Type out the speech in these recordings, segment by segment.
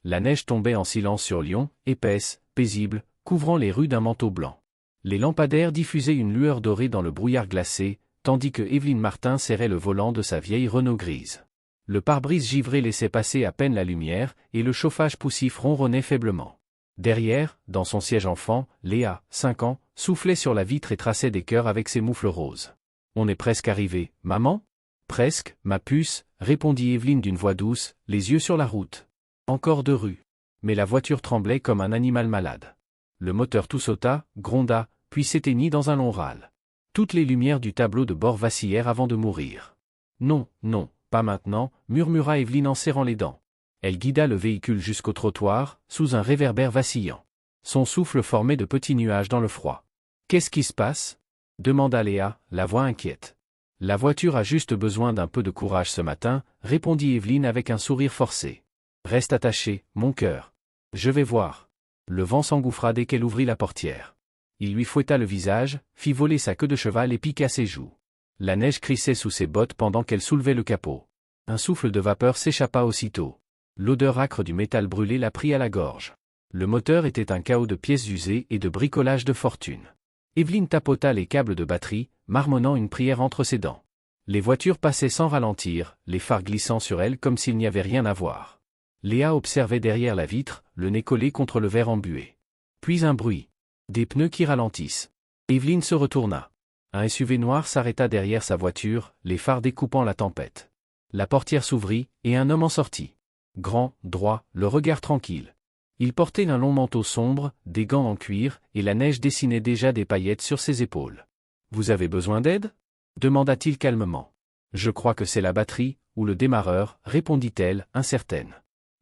La neige tombait en silence sur Lyon, épaisse, paisible, couvrant les rues d'un manteau blanc. Les lampadaires diffusaient une lueur dorée dans le brouillard glacé, tandis que Évelyne Martin serrait le volant de sa vieille Renault grise. Le pare-brise givré laissait passer à peine la lumière, et le chauffage poussif ronronnait faiblement. Derrière, dans son siège enfant, Léa, 5 ans, soufflait sur la vitre et traçait des cœurs avec ses moufles roses. « On est presque arrivé, maman ?»« Presque, ma puce », répondit Évelyne d'une voix douce, les yeux sur la route. Encore 2 rues. Mais la voiture tremblait comme un animal malade. Le moteur tout sauta, gronda, puis s'éteignit dans un long râle. Toutes les lumières du tableau de bord vacillèrent avant de mourir. « Non, non, pas maintenant », murmura Évelyne en serrant les dents. Elle guida le véhicule jusqu'au trottoir, sous un réverbère vacillant. Son souffle formait de petits nuages dans le froid. « Qu'est-ce qui se passe ?» demanda Léa, la voix inquiète. « La voiture a juste besoin d'un peu de courage ce matin », répondit Évelyne avec un sourire forcé. « Reste attaché, mon cœur. Je vais voir. » Le vent s'engouffra dès qu'elle ouvrit la portière. Il lui fouetta le visage, fit voler sa queue de cheval et piqua ses joues. La neige crissait sous ses bottes pendant qu'elle soulevait le capot. Un souffle de vapeur s'échappa aussitôt. L'odeur âcre du métal brûlé la prit à la gorge. Le moteur était un chaos de pièces usées et de bricolage de fortune. Évelyne tapota les câbles de batterie, marmonnant une prière entre ses dents. Les voitures passaient sans ralentir, les phares glissant sur elles comme s'il n'y avait rien à voir. Léa observait derrière la vitre, le nez collé contre le verre embué. Puis un bruit. Des pneus qui ralentissent. Évelyne se retourna. Un SUV noir s'arrêta derrière sa voiture, les phares découpant la tempête. La portière s'ouvrit, et un homme en sortit. Grand, droit, le regard tranquille. Il portait un long manteau sombre, des gants en cuir, et la neige dessinait déjà des paillettes sur ses épaules. « Vous avez besoin d'aide » demanda-t-il calmement. « Je crois que c'est la batterie, ou le démarreur, » répondit-elle, incertaine.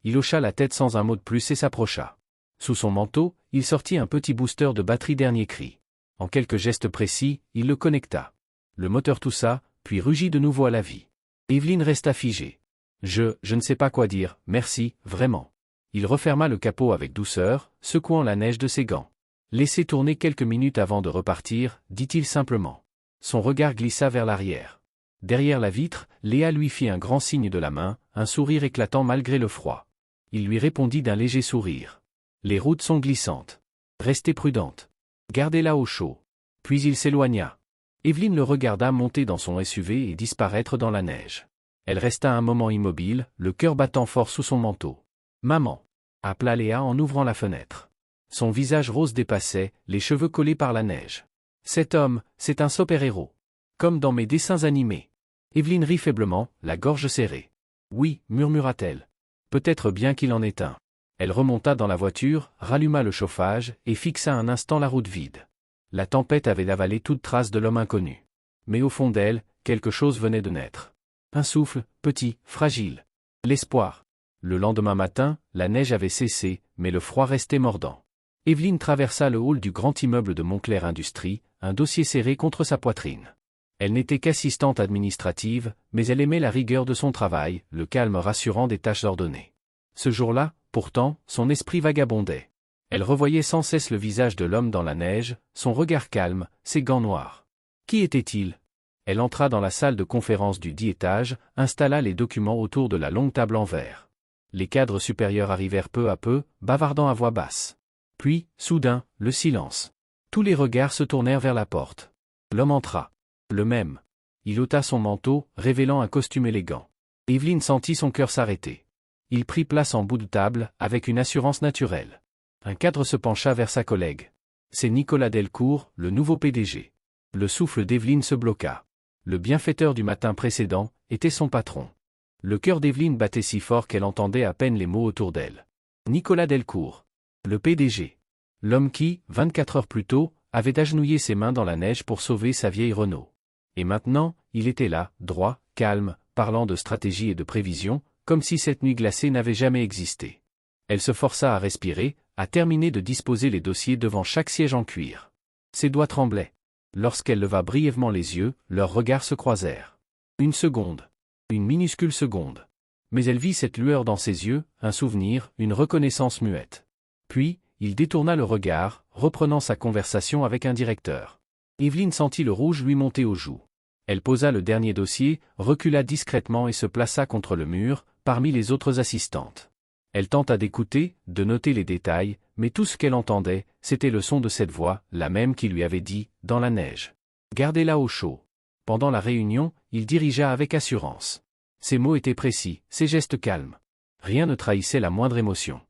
Il hocha la tête sans un mot de plus et s'approcha. Sous son manteau, il sortit un petit booster de batterie dernier cri. En quelques gestes précis, il le connecta. Le moteur toussa, puis rugit de nouveau à la vie. Évelyne resta figée. Je ne sais pas quoi dire, merci, vraiment. Il referma le capot avec douceur, secouant la neige de ses gants. Laissez tourner quelques minutes avant de repartir, dit-il simplement. Son regard glissa vers l'arrière. Derrière la vitre, Léa lui fit un grand signe de la main, un sourire éclatant malgré le froid. Il lui répondit d'un léger sourire. Les routes sont glissantes. Restez prudente. Gardez-la au chaud. Puis il s'éloigna. Évelyne le regarda monter dans son SUV et disparaître dans la neige. Elle resta un moment immobile, le cœur battant fort sous son manteau. « Maman » appela Léa en ouvrant la fenêtre. Son visage rose dépassait, les cheveux collés par la neige. « Cet homme, c'est un super-héros. Comme dans mes dessins animés. » Évelyne rit faiblement, la gorge serrée. « Oui, » murmura-t-elle. « Peut-être bien qu'il en est un. » Elle remonta dans la voiture, ralluma le chauffage, et fixa un instant la route vide. La tempête avait avalé toute trace de l'homme inconnu. Mais au fond d'elle, quelque chose venait de naître. Un souffle, petit, fragile. L'espoir. Le lendemain matin, la neige avait cessé, mais le froid restait mordant. Évelyne traversa le hall du grand immeuble de Montclair Industries, un dossier serré contre sa poitrine. Elle n'était qu'assistante administrative, mais elle aimait la rigueur de son travail, le calme rassurant des tâches ordonnées. Ce jour-là, pourtant, son esprit vagabondait. Elle revoyait sans cesse le visage de l'homme dans la neige, son regard calme, ses gants noirs. Qui était-il ? Elle entra dans la salle de conférence du 10 étage, installa les documents autour de la longue table en verre. Les cadres supérieurs arrivèrent peu à peu, bavardant à voix basse. Puis, soudain, le silence. Tous les regards se tournèrent vers la porte. L'homme entra. Le même. Il ôta son manteau, révélant un costume élégant. Évelyne sentit son cœur s'arrêter. Il prit place en bout de table, avec une assurance naturelle. Un cadre se pencha vers sa collègue. C'est Nicolas Delcourt, le nouveau PDG. Le souffle d'Évelyne se bloqua. Le bienfaiteur du matin précédent était son patron. Le cœur d'Évelyne battait si fort qu'elle entendait à peine les mots autour d'elle. Nicolas Delcourt. Le PDG. L'homme qui, 24 heures plus tôt, avait agenouillé ses mains dans la neige pour sauver sa vieille Renault. Et maintenant, il était là, droit, calme, parlant de stratégie et de prévision, comme si cette nuit glacée n'avait jamais existé. Elle se força à respirer, à terminer de disposer les dossiers devant chaque siège en cuir. Ses doigts tremblaient. Lorsqu'elle leva brièvement les yeux, leurs regards se croisèrent. Une seconde. Une minuscule seconde. Mais elle vit cette lueur dans ses yeux, un souvenir, une reconnaissance muette. Puis, il détourna le regard, reprenant sa conversation avec un directeur. Évelyne sentit le rouge lui monter aux joues. Elle posa le dernier dossier, recula discrètement et se plaça contre le mur, parmi les autres assistantes. Elle tenta d'écouter, de noter les détails, mais tout ce qu'elle entendait, c'était le son de cette voix, la même qui lui avait dit, dans la neige. Gardez-la au chaud. Pendant la réunion, il dirigea avec assurance. Ses mots étaient précis, ses gestes calmes. Rien ne trahissait la moindre émotion.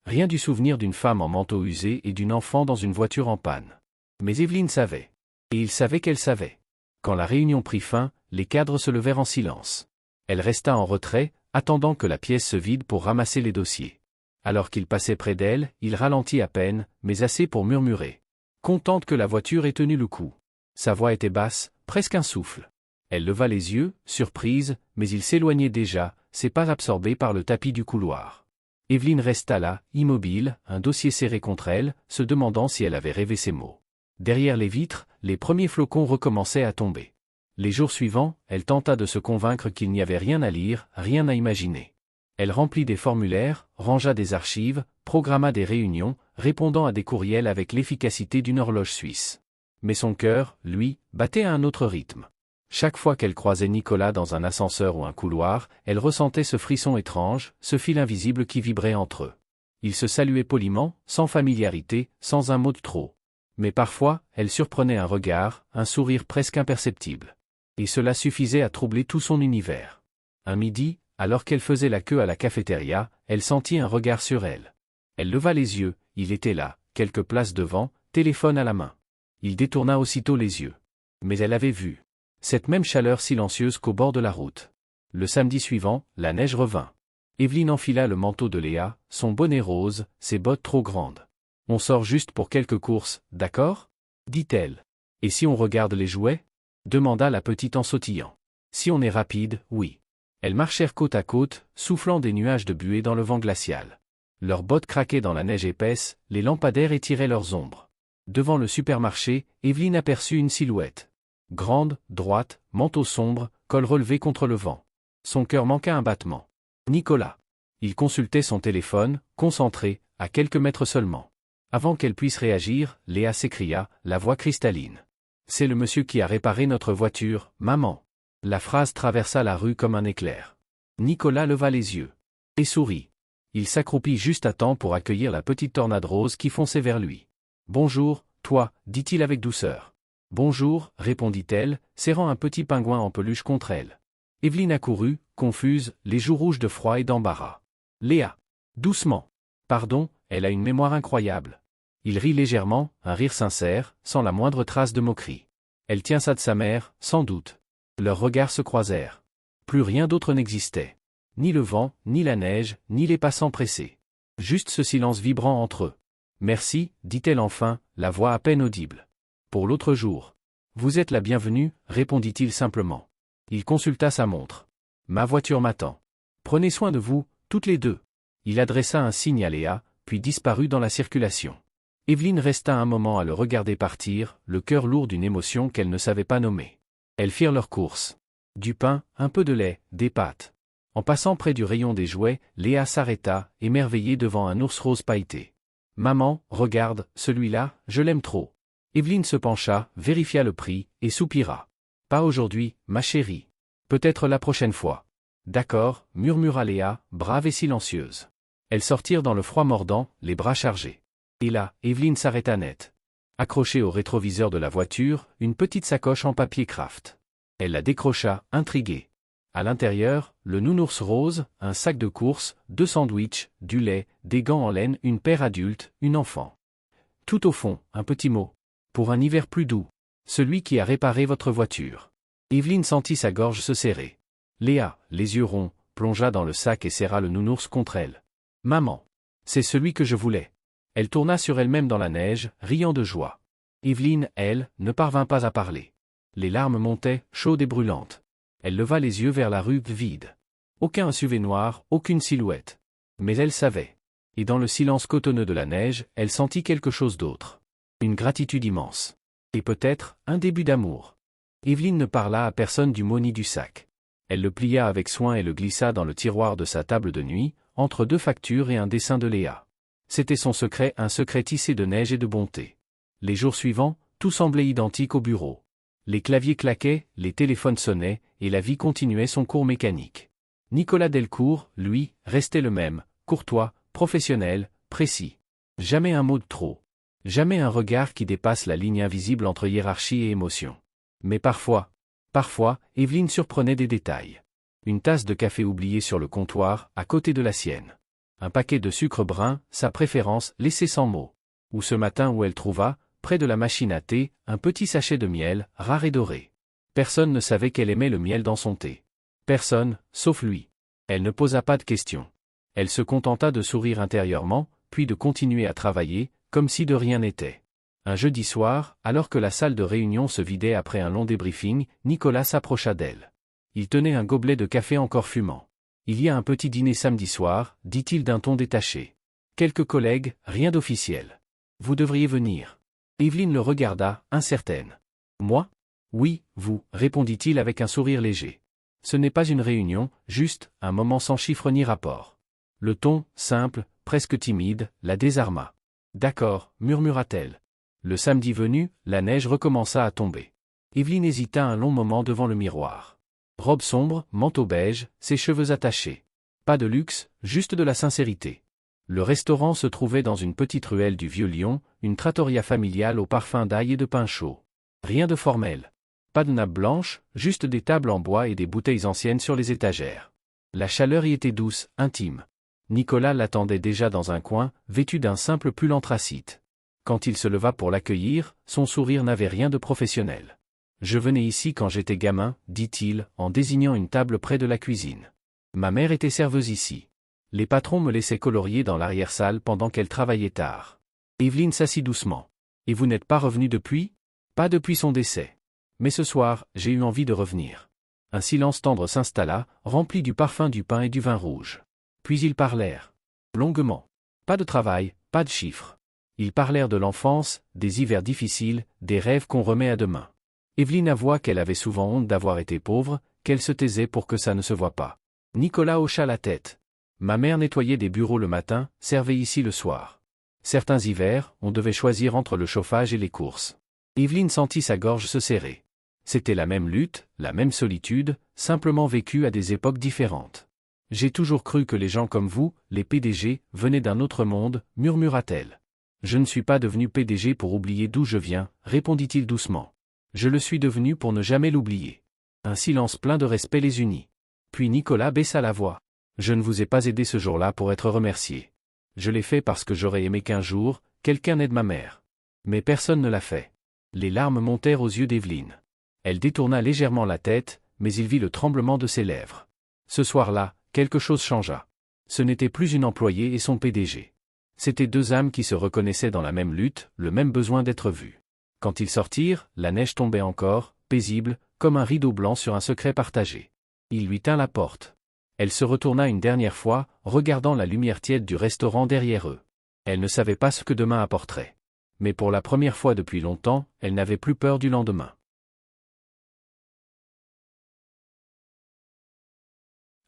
Rien du souvenir d'une femme en manteau usé et d'une enfant dans une voiture en panne. Mais Evelyne savait. Et il savait qu'elle savait. Quand la réunion prit fin, les cadres se levèrent en silence. Elle resta en retrait, attendant que la pièce se vide pour ramasser les dossiers. Alors qu'il passait près d'elle, il ralentit à peine, mais assez pour murmurer. Contente que la voiture ait tenu le coup. Sa voix était basse, presque un souffle. Elle leva les yeux, surprise, mais il s'éloignait déjà, ses pas absorbés par le tapis du couloir. Evelyne resta là, immobile, un dossier serré contre elle, se demandant si elle avait rêvé ces mots. Derrière les vitres, les premiers flocons recommençaient à tomber. Les jours suivants, elle tenta de se convaincre qu'il n'y avait rien à lire, rien à imaginer. Elle remplit des formulaires, rangea des archives, programma des réunions, répondant à des courriels avec l'efficacité d'une horloge suisse. Mais son cœur, lui, battait à un autre rythme. Chaque fois qu'elle croisait Nicolas dans un ascenseur ou un couloir, elle ressentait ce frisson étrange, ce fil invisible qui vibrait entre eux. Ils se saluaient poliment, sans familiarité, sans un mot de trop. Mais parfois, elle surprenait un regard, un sourire presque imperceptible. Et cela suffisait à troubler tout son univers. Un midi, alors qu'elle faisait la queue à la cafétéria, elle sentit un regard sur elle. Elle leva les yeux, il était là, quelques places devant, téléphone à la main. Il détourna aussitôt les yeux. Mais elle avait vu. Cette même chaleur silencieuse qu'au bord de la route. Le samedi suivant, la neige revint. Evelyne enfila le manteau de Léa, son bonnet rose, ses bottes trop grandes. « On sort juste pour quelques courses, d'accord » dit-elle. « Et si on regarde les jouets » demanda la petite en sautillant. « Si on est rapide, oui. » Elles marchèrent côte à côte, soufflant des nuages de buée dans le vent glacial. Leurs bottes craquaient dans la neige épaisse, les lampadaires étiraient leurs ombres. Devant le supermarché, Evelyne aperçut une silhouette. Grande, droite, manteau sombre, col relevé contre le vent. Son cœur manqua un battement. Nicolas. Il consultait son téléphone, concentré, à quelques mètres seulement. Avant qu'elle puisse réagir, Léa s'écria, la voix cristalline. « C'est le monsieur qui a réparé notre voiture, maman. » La phrase traversa la rue comme un éclair. Nicolas leva les yeux. Et sourit. Il s'accroupit juste à temps pour accueillir la petite tornade rose qui fonçait vers lui. « Bonjour, toi, dit-il avec douceur. « Bonjour, répondit-elle, serrant un petit pingouin en peluche contre elle. Evelyne accourut, confuse, les joues rouges de froid et d'embarras. « Léa. » Doucement. « Pardon, elle a une mémoire incroyable. » Il rit légèrement, un rire sincère, sans la moindre trace de moquerie. Elle tient ça de sa mère, sans doute. Leurs regards se croisèrent. Plus rien d'autre n'existait. Ni le vent, ni la neige, ni les passants pressés. Juste ce silence vibrant entre eux. « Merci, dit-elle enfin, la voix à peine audible. Pour l'autre jour. Vous êtes la bienvenue, répondit-il simplement. Il consulta sa montre. Ma voiture m'attend. Prenez soin de vous, toutes les deux. Il adressa un signe à Léa, puis disparut dans la circulation. Evelyne resta un moment à le regarder partir, le cœur lourd d'une émotion qu'elle ne savait pas nommer. Elles firent leur course. Du pain, un peu de lait, des pâtes. En passant près du rayon des jouets, Léa s'arrêta, émerveillée devant un ours rose pailleté. « Maman, regarde, celui-là, je l'aime trop. » Evelyne se pencha, vérifia le prix, et soupira. « Pas aujourd'hui, ma chérie. Peut-être la prochaine fois. »« D'accord, » murmura Léa, brave et silencieuse. Elles sortirent dans le froid mordant, les bras chargés. Et là, Evelyne s'arrêta net. Accrochée au rétroviseur de la voiture, une petite sacoche en papier craft. Elle la décrocha, intriguée. À l'intérieur, le nounours rose, un sac de courses, 2 sandwichs, du lait, des gants en laine, une paire adulte, une enfant. Tout au fond, un petit mot. Pour un hiver plus doux. Celui qui a réparé votre voiture. Evelyne sentit sa gorge se serrer. Léa, les yeux ronds, plongea dans le sac et serra le nounours contre elle. Maman. C'est celui que je voulais. Elle tourna sur elle-même dans la neige, riant de joie. Evelyne, elle, ne parvint pas à parler. Les larmes montaient, chaudes et brûlantes. Elle leva les yeux vers la rue vide. Aucun SUV noir, aucune silhouette. Mais elle savait. Et dans le silence cotonneux de la neige, elle sentit quelque chose d'autre. Une gratitude immense. Et peut-être, un début d'amour. Evelyne ne parla à personne du mot ni du sac. Elle le plia avec soin et le glissa dans le tiroir de sa table de nuit, entre 2 factures et un dessin de Léa. C'était son secret, un secret tissé de neige et de bonté. Les jours suivants, tout semblait identique au bureau. Les claviers claquaient, les téléphones sonnaient, et la vie continuait son cours mécanique. Nicolas Delcourt, lui, restait le même, courtois, professionnel, précis. Jamais un mot de trop. Jamais un regard qui dépasse la ligne invisible entre hiérarchie et émotion. Mais parfois, Evelyne surprenait des détails. Une tasse de café oubliée sur le comptoir, à côté de la sienne. Un paquet de sucre brun, sa préférence, laissé sans mots. Ou ce matin où elle trouva, près de la machine à thé, un petit sachet de miel, rare et doré. Personne ne savait qu'elle aimait le miel dans son thé. Personne, sauf lui. Elle ne posa pas de questions. Elle se contenta de sourire intérieurement, puis de continuer à travailler, comme si de rien n'était. Un jeudi soir, alors que la salle de réunion se vidait après un long débriefing, Nicolas s'approcha d'elle. Il tenait un gobelet de café encore fumant. « Il y a un petit dîner samedi soir, dit-il d'un ton détaché. Quelques collègues, rien d'officiel. Vous devriez venir. » Evelyne le regarda, incertaine. « Moi ? Oui, vous, répondit-il avec un sourire léger. Ce n'est pas une réunion, juste un moment sans chiffre ni rapport. Le ton, simple, presque timide, la désarma. D'accord, murmura-t-elle. Le samedi venu, la neige recommença à tomber. Evelyne hésita un long moment devant le miroir. Robe sombre, manteau beige, ses cheveux attachés. Pas de luxe, juste de la sincérité. Le restaurant se trouvait dans une petite ruelle du Vieux-Lyon, une trattoria familiale au parfum d'ail et de pain chaud. Rien de formel. Pas de nappe blanche, juste des tables en bois et des bouteilles anciennes sur les étagères. La chaleur y était douce, intime. Nicolas l'attendait déjà dans un coin, vêtu d'un simple pull anthracite. Quand il se leva pour l'accueillir, son sourire n'avait rien de professionnel. « Je venais ici quand j'étais gamin, dit-il, en désignant une table près de la cuisine. Ma mère était serveuse ici. Les patrons me laissaient colorier dans l'arrière-salle pendant qu'elle travaillait tard. » Evelyne s'assit doucement. « Et vous n'êtes pas revenu depuis ? » ?»« Pas depuis son décès. Mais ce soir, j'ai eu envie de revenir. » Un silence tendre s'installa, rempli du parfum du pain et du vin rouge. Puis ils parlèrent. Longuement. Pas de travail, pas de chiffres. Ils parlèrent de l'enfance, des hivers difficiles, des rêves qu'on remet à demain. Evelyne avoua qu'elle avait souvent honte d'avoir été pauvre, qu'elle se taisait pour que ça ne se voie pas. Nicolas hocha la tête. Ma mère nettoyait des bureaux le matin, servait ici le soir. Certains hivers, on devait choisir entre le chauffage et les courses. Evelyne sentit sa gorge se serrer. C'était la même lutte, la même solitude, simplement vécue à des époques différentes. J'ai toujours cru que les gens comme vous, les PDG, venaient d'un autre monde, murmura-t-elle. Je ne suis pas devenu PDG pour oublier d'où je viens, répondit-il doucement. Je le suis devenu pour ne jamais l'oublier. Un silence plein de respect les unit. Puis Nicolas baissa la voix. Je ne vous ai pas aidé ce jour-là pour être remercié. Je l'ai fait parce que j'aurais aimé qu'un jour, quelqu'un aide ma mère. Mais personne ne l'a fait. Les larmes montèrent aux yeux d'Evelyne. Elle détourna légèrement la tête, mais il vit le tremblement de ses lèvres. Ce soir-là, quelque chose changea. Ce n'était plus une employée et son PDG. C'étaient deux âmes qui se reconnaissaient dans la même lutte, le même besoin d'être vues. Quand ils sortirent, la neige tombait encore, paisible, comme un rideau blanc sur un secret partagé. Il lui tint la porte. Elle se retourna une dernière fois, regardant la lumière tiède du restaurant derrière eux. Elle ne savait pas ce que demain apporterait. Mais pour la première fois depuis longtemps, elle n'avait plus peur du lendemain.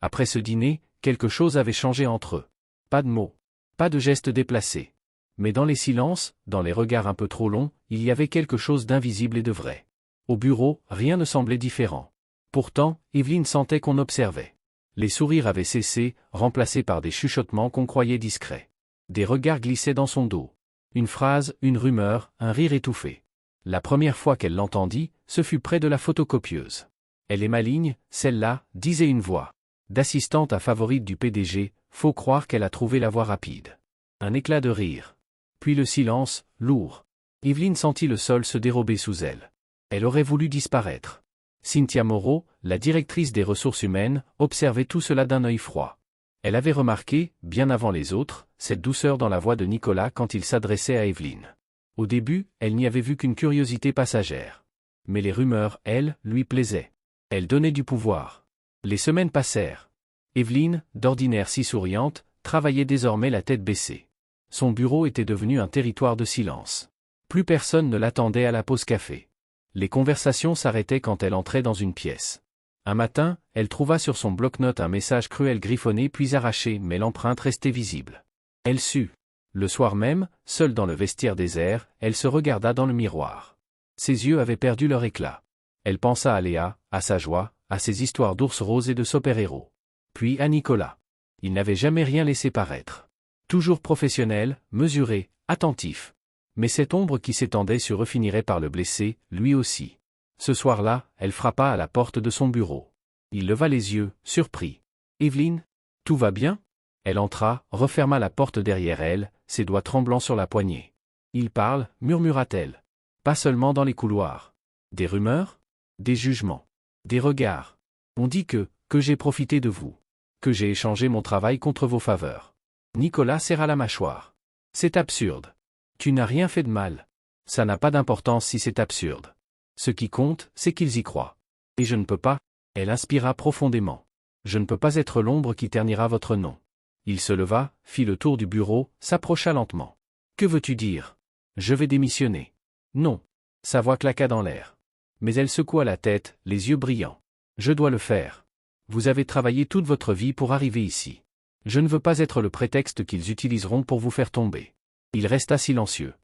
Après ce dîner, quelque chose avait changé entre eux. Pas de mots. Pas de gestes déplacés. Mais dans les silences, dans les regards un peu trop longs, il y avait quelque chose d'invisible et de vrai. Au bureau, rien ne semblait différent. Pourtant, Evelyne sentait qu'on observait. Les sourires avaient cessé, remplacés par des chuchotements qu'on croyait discrets. Des regards glissaient dans son dos. Une phrase, une rumeur, un rire étouffé. La première fois qu'elle l'entendit, ce fut près de la photocopieuse. Elle est maligne, celle-là, disait une voix. D'assistante à favorite du PDG, faut croire qu'elle a trouvé la voie rapide. Un éclat de rire. Puis le silence, lourd. Evelyne sentit le sol se dérober sous elle. Elle aurait voulu disparaître. Cynthia Moreau, la directrice des ressources humaines, observait tout cela d'un œil froid. Elle avait remarqué, bien avant les autres, cette douceur dans la voix de Nicolas quand il s'adressait à Evelyne. Au début, elle n'y avait vu qu'une curiosité passagère. Mais les rumeurs, elles, lui plaisaient. Elles donnaient du pouvoir. Les semaines passèrent. Evelyne, d'ordinaire si souriante, travaillait désormais la tête baissée. Son bureau était devenu un territoire de silence. Plus personne ne l'attendait à la pause café. Les conversations s'arrêtaient quand elle entrait dans une pièce. Un matin, elle trouva sur son bloc-notes un message cruel griffonné puis arraché, mais l'empreinte restait visible. Elle sut. Le soir même, seule dans le vestiaire désert, elle se regarda dans le miroir. Ses yeux avaient perdu leur éclat. Elle pensa à Léa, à sa joie, à ses histoires d'ours roses et de super-héros. Puis à Nicolas. Il n'avait jamais rien laissé paraître. Toujours professionnel, mesuré, attentif. Mais cette ombre qui s'étendait sur eux finirait par le blesser, lui aussi. Ce soir-là, elle frappa à la porte de son bureau. Il leva les yeux, surpris. « Evelyne, tout va bien ?» Elle entra, referma la porte derrière elle, ses doigts tremblants sur la poignée. « Il parle » murmura-t-elle. « Pas seulement dans les couloirs. Des rumeurs ? Des jugements. Des regards. On dit que j'ai profité de vous. Que j'ai échangé mon travail contre vos faveurs. » Nicolas serra la mâchoire. « C'est absurde. Tu n'as rien fait de mal. Ça n'a pas d'importance si c'est absurde. Ce qui compte, c'est qu'ils y croient. Et je ne peux pas. » Elle inspira profondément. « Je ne peux pas être l'ombre qui ternira votre nom. » Il se leva, fit le tour du bureau, s'approcha lentement. « Que veux-tu dire ? Je vais démissionner. » « Non. » Sa voix claqua dans l'air. Mais elle secoua la tête, les yeux brillants. « Je dois le faire. Vous avez travaillé toute votre vie pour arriver ici. Je ne veux pas être le prétexte qu'ils utiliseront pour vous faire tomber. » Il resta silencieux.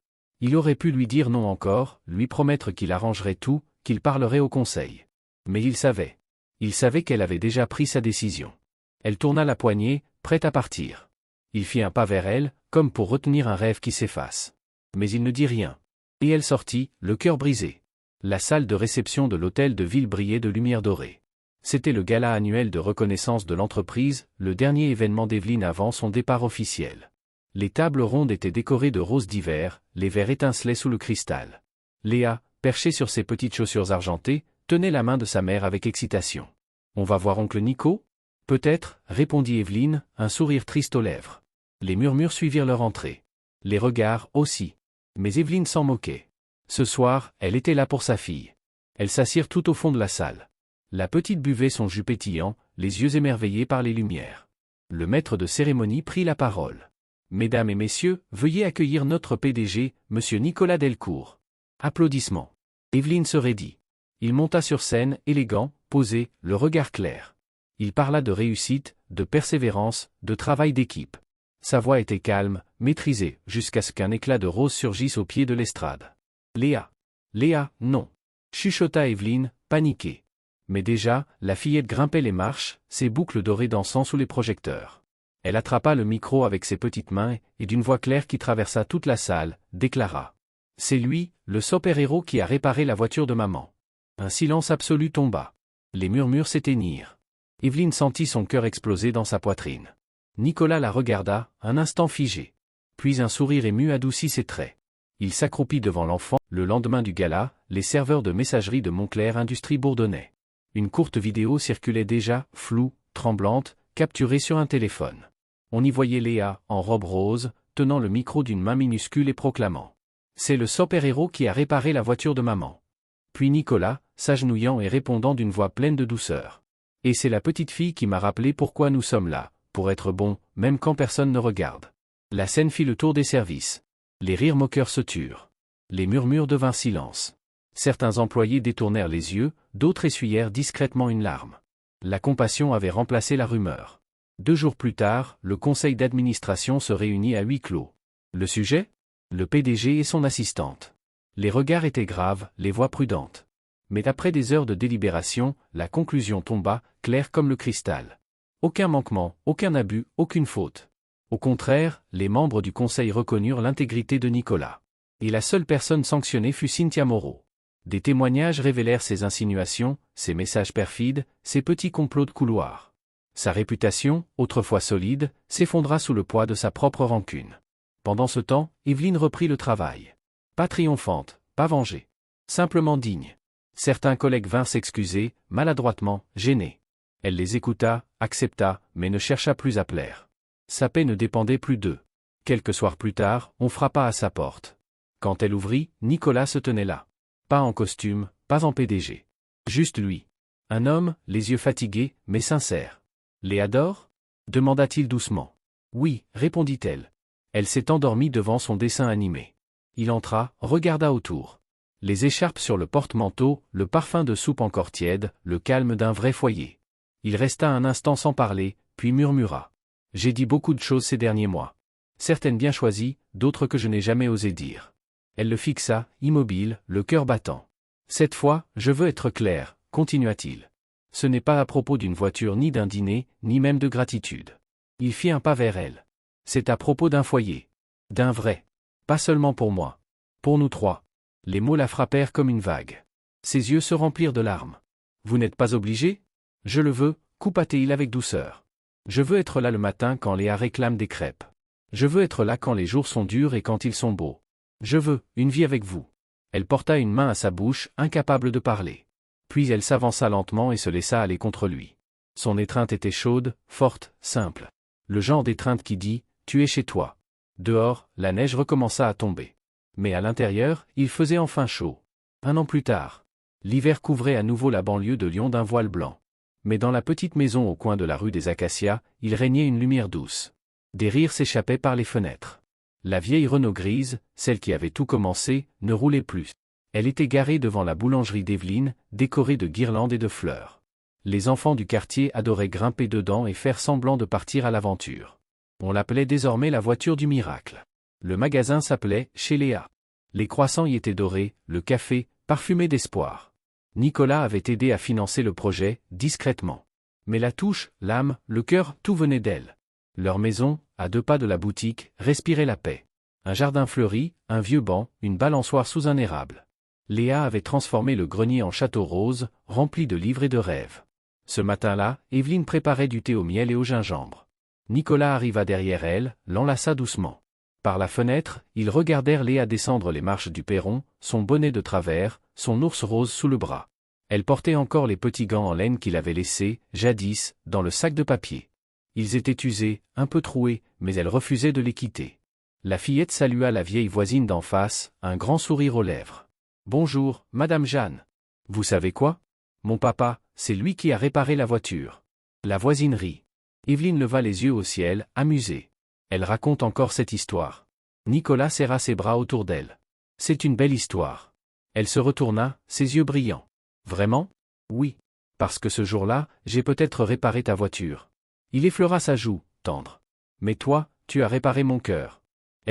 Il aurait pu lui dire non encore, lui promettre qu'il arrangerait tout, qu'il parlerait au conseil. Mais il savait. Il savait qu'elle avait déjà pris sa décision. Elle tourna la poignée, prête à partir. Il fit un pas vers elle, comme pour retenir un rêve qui s'efface. Mais il ne dit rien. Et elle sortit, le cœur brisé. La salle de réception de l'hôtel de ville brillait de lumière dorée. C'était le gala annuel de reconnaissance de l'entreprise, le dernier événement d'Evelyne avant son départ officiel. Les tables rondes étaient décorées de roses d'hiver, les verres étincelaient sous le cristal. Léa, perchée sur ses petites chaussures argentées, tenait la main de sa mère avec excitation. « On va voir oncle Nico ? » « Peut-être, » répondit Evelyne, un sourire triste aux lèvres. Les murmures suivirent leur entrée. Les regards aussi. Mais Evelyne s'en moquait. Ce soir, elle était là pour sa fille. Elles s'assirent tout au fond de la salle. La petite buvait son jus pétillant, les yeux émerveillés par les lumières. Le maître de cérémonie prit la parole. « Mesdames et messieurs, veuillez accueillir notre PDG, monsieur Nicolas Delcourt. » Applaudissements. Evelyne se raidit. Il monta sur scène, élégant, posé, le regard clair. Il parla de réussite, de persévérance, de travail d'équipe. Sa voix était calme, maîtrisée, jusqu'à ce qu'un éclat de rose surgisse au pied de l'estrade. « Léa. Léa, non. » chuchota Evelyne, paniquée. Mais déjà, la fillette grimpait les marches, ses boucles dorées dansant sous les projecteurs. Elle attrapa le micro avec ses petites mains et d'une voix claire qui traversa toute la salle, déclara. « C'est lui, le super-héros qui a réparé la voiture de maman. » Un silence absolu tomba. Les murmures s'éteignirent. Evelyne sentit son cœur exploser dans sa poitrine. Nicolas la regarda, un instant figé. Puis un sourire ému adoucit ses traits. Il s'accroupit devant l'enfant. Le lendemain du gala, les serveurs de messagerie de Montclair Industries bourdonnaient. Une courte vidéo circulait déjà, floue, tremblante, capturée sur un téléphone. On y voyait Léa, en robe rose, tenant le micro d'une main minuscule et proclamant. « C'est le super-héros qui a réparé la voiture de maman. » Puis Nicolas, s'agenouillant et répondant d'une voix pleine de douceur. « Et c'est la petite fille qui m'a rappelé pourquoi nous sommes là, pour être bons, même quand personne ne regarde. » La scène fit le tour des services. Les rires moqueurs se turent. Les murmures devinrent silence. Certains employés détournèrent les yeux, d'autres essuyèrent discrètement une larme. La compassion avait remplacé la rumeur. 2 jours plus tard, le conseil d'administration se réunit à huis clos. Le sujet ? Le PDG et son assistante. Les regards étaient graves, les voix prudentes. Mais après des heures de délibération, la conclusion tomba, claire comme le cristal. Aucun manquement, aucun abus, aucune faute. Au contraire, les membres du conseil reconnurent l'intégrité de Nicolas. Et la seule personne sanctionnée fut Cynthia Moreau. Des témoignages révélèrent ses insinuations, ses messages perfides, ses petits complots de couloir. Sa réputation, autrefois solide, s'effondra sous le poids de sa propre rancune. Pendant ce temps, Evelyne reprit le travail. Pas triomphante, pas vengée. Simplement digne. Certains collègues vinrent s'excuser, maladroitement, gênés. Elle les écouta, accepta, mais ne chercha plus à plaire. Sa paix ne dépendait plus d'eux. Quelques soirs plus tard, on frappa à sa porte. Quand elle ouvrit, Nicolas se tenait là. Pas en costume, pas en PDG. Juste lui. Un homme, les yeux fatigués, mais sincères. « Léa dort » demanda-t-il doucement. « Oui » répondit-elle. Elle s'est endormie devant son dessin animé. Il entra, regarda autour. Les écharpes sur le porte-manteau, le parfum de soupe encore tiède, le calme d'un vrai foyer. Il resta un instant sans parler, puis murmura. « J'ai dit beaucoup de choses ces derniers mois. Certaines bien choisies, d'autres que je n'ai jamais osé dire. » Elle le fixa, immobile, le cœur battant. « Cette fois, je veux être clair, » continua-t-il. « Ce n'est pas à propos d'une voiture ni d'un dîner, ni même de gratitude. Il fit un pas vers elle. C'est à propos d'un foyer. D'un vrai. Pas seulement pour moi. Pour nous trois. Les mots la frappèrent comme une vague. Ses yeux se remplirent de larmes. Vous n'êtes pas obligé? Je le veux, coupa-t-il avec douceur. Je veux être là le matin quand Léa réclame des crêpes. Je veux être là quand les jours sont durs et quand ils sont beaux. Je veux une vie avec vous. Elle porta une main à sa bouche, incapable de parler. Puis elle s'avança lentement et se laissa aller contre lui. Son étreinte était chaude, forte, simple. Le genre d'étreinte qui dit « Tu es chez toi ». Dehors, la neige recommença à tomber. Mais à l'intérieur, il faisait enfin chaud. 1 an plus tard. L'hiver couvrait à nouveau la banlieue de Lyon d'un voile blanc. Mais dans la petite maison au coin de la rue des Acacias, il régnait une lumière douce. Des rires s'échappaient par les fenêtres. La vieille Renault grise, celle qui avait tout commencé, ne roulait plus. Elle était garée devant la boulangerie d'Evelyne, décorée de guirlandes et de fleurs. Les enfants du quartier adoraient grimper dedans et faire semblant de partir à l'aventure. On l'appelait désormais la voiture du miracle. Le magasin s'appelait « Chez Léa ». Les croissants y étaient dorés, le café, parfumé d'espoir. Nicolas avait aidé à financer le projet, discrètement. Mais la touche, l'âme, le cœur, tout venait d'elle. Leur maison, à 2 pas de la boutique, respirait la paix. Un jardin fleuri, un vieux banc, une balançoire sous un érable. Léa avait transformé le grenier en château rose, rempli de livres et de rêves. Ce matin-là, Evelyne préparait du thé au miel et au gingembre. Nicolas arriva derrière elle, l'enlaça doucement. Par la fenêtre, ils regardèrent Léa descendre les marches du perron, son bonnet de travers, son ours rose sous le bras. Elle portait encore les petits gants en laine qu'il avait laissés, jadis, dans le sac de papier. Ils étaient usés, un peu troués, mais elle refusait de les quitter. La fillette salua la vieille voisine d'en face, un grand sourire aux lèvres. « Bonjour, Madame Jeanne. Vous savez quoi? Mon papa, c'est lui qui a réparé la voiture. » La voisine rit. Evelyne leva les yeux au ciel, amusée. Elle raconte encore cette histoire. Nicolas serra ses bras autour d'elle. C'est une belle histoire. Elle se retourna, ses yeux brillants. Vraiment? Oui. Parce que ce jour-là, j'ai peut-être réparé ta voiture. Il effleura sa joue, tendre. Mais toi, tu as réparé mon cœur.